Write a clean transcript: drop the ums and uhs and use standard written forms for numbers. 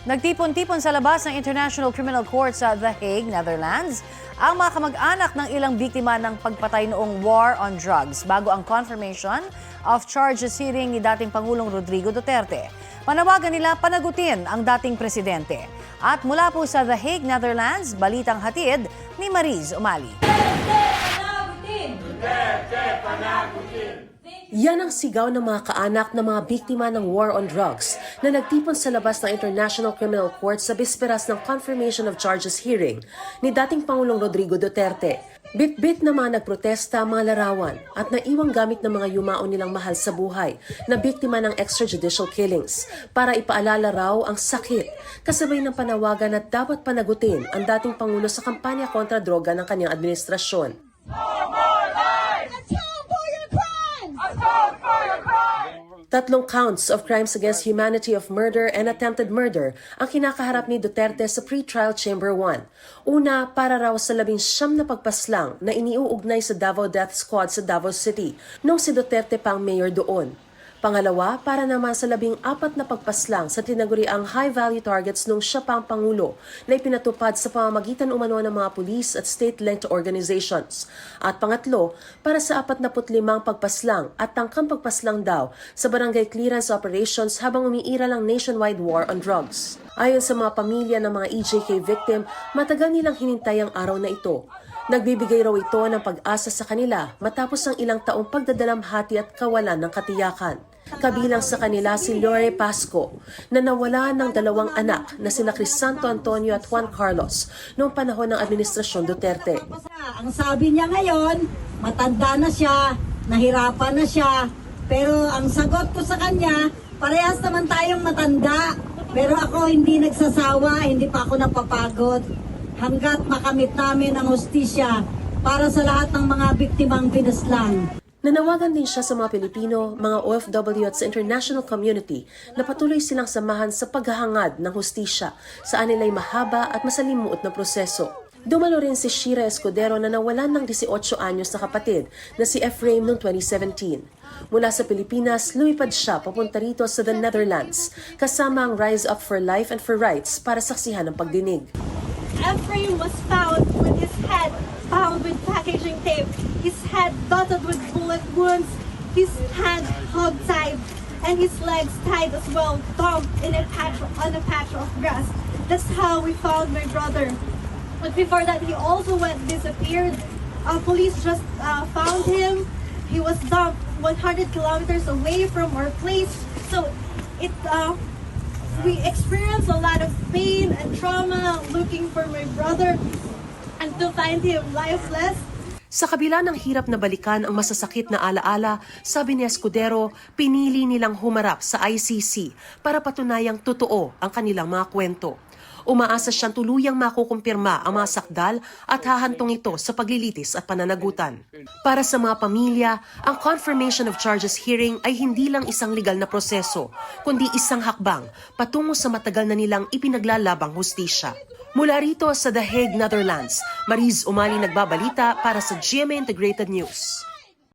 Nagtipon-tipon sa labas ng International Criminal Court sa The Hague, Netherlands, ang mga kamag-anak ng ilang biktima ng pagpatay noong war on drugs bago ang confirmation of charges hearing ni dating Pangulong Rodrigo Duterte. Panawagan nila panagutin ang dating presidente. At mula po sa The Hague, Netherlands, balitang hatid ni Mariz Umali. Yan ang sigaw ng mga kaanak ng mga biktima ng war on drugs na nagtipon sa labas ng International Criminal Court sa bisperas ng confirmation of charges hearing ni dating Pangulong Rodrigo Duterte. Bit-bit na mga nagprotesta ang mga larawan at naiwang gamit ng mga yumao nilang mahal sa buhay na biktima ng extrajudicial killings para ipaalala raw ang sakit kasabay ng panawagan na dapat panagutin ang dating Pangulo sa kampanya kontra droga ng kanyang administrasyon. Tatlong counts of crimes against humanity of murder and attempted murder ang kinakaharap ni Duterte sa pre-trial chamber 1. Una, para raw sa 19 na pagpaslang na iniuugnay sa Davao Death Squad sa Davao City nung si Duterte pa ang mayor doon. Pangalawa, para naman sa 14 na pagpaslang sa tinaguriang high-value targets nung siya pa ang Pangulo na ipinatupad sa pamamagitan umano ng mga pulis at state-linked organizations. At pangatlo, para sa 45 pagpaslang at tangkang pagpaslang daw sa barangay clearance operations habang umiiral ang nationwide war on drugs. Ayon sa mga pamilya ng mga EJK victim, matagal nilang hinintay ang araw na ito. Nagbibigay raw ito ng pag-asa sa kanila matapos ang ilang taong pagdadalamhati at kawalan ng katiyakan. Kabilang sa kanila si Lore Pasco na nawala ng 2 anak na sina Crisanto Antonio at Juan Carlos noong panahon ng Administrasyon Duterte. Ang sabi niya ngayon, matanda na siya, nahirapan na siya, pero ang sagot ko sa kanya, parehas naman tayong matanda, pero ako hindi nagsasawa, hindi pa ako napapagod hanggat makamit namin ang hustisya para sa lahat ng mga biktimang pinaslang. Nanawagan din siya sa mga Pilipino, mga OFW at sa international community na patuloy silang samahan sa paghahangad ng hustisya sa anila'y mahaba at masalimuot na proseso. Dumalo rin si Shira Escudero na nawalan ng 18 anyos na kapatid na si Ephraim noong 2017. Mula sa Pilipinas, lumipad siya papunta rito sa the Netherlands kasama ang Rise Up for Life and for Rights para saksihan ng pagdinig. Ephraim was found with his head bound with packaging tape, his head dotted with bullet wounds, his hand hog-tied, and his legs tied as well, dumped in on a patch of grass. That's how we found my brother. But before that, he also disappeared. Police just found him. He was dumped 100 kilometers away from our place. So we experienced a lot of pain and trauma looking for my brother and to find him lifeless. Sa kabila ng hirap na balikan ang masasakit na alaala, sabi ni Escudero, pinili nilang humarap sa ICC para patunayang totoo ang kanilang mga kwento. Umaasa siyang tuluyang makukumpirma ang mga sakdal at hahantong ito sa paglilitis at pananagutan. Para sa mga pamilya, ang confirmation of charges hearing ay hindi lang isang legal na proseso, kundi isang hakbang patungo sa matagal na nilang ipinaglalabang hustisya. Mula rito sa The Hague, Netherlands, Mariz Umali nagbabalita para sa GMA Integrated News.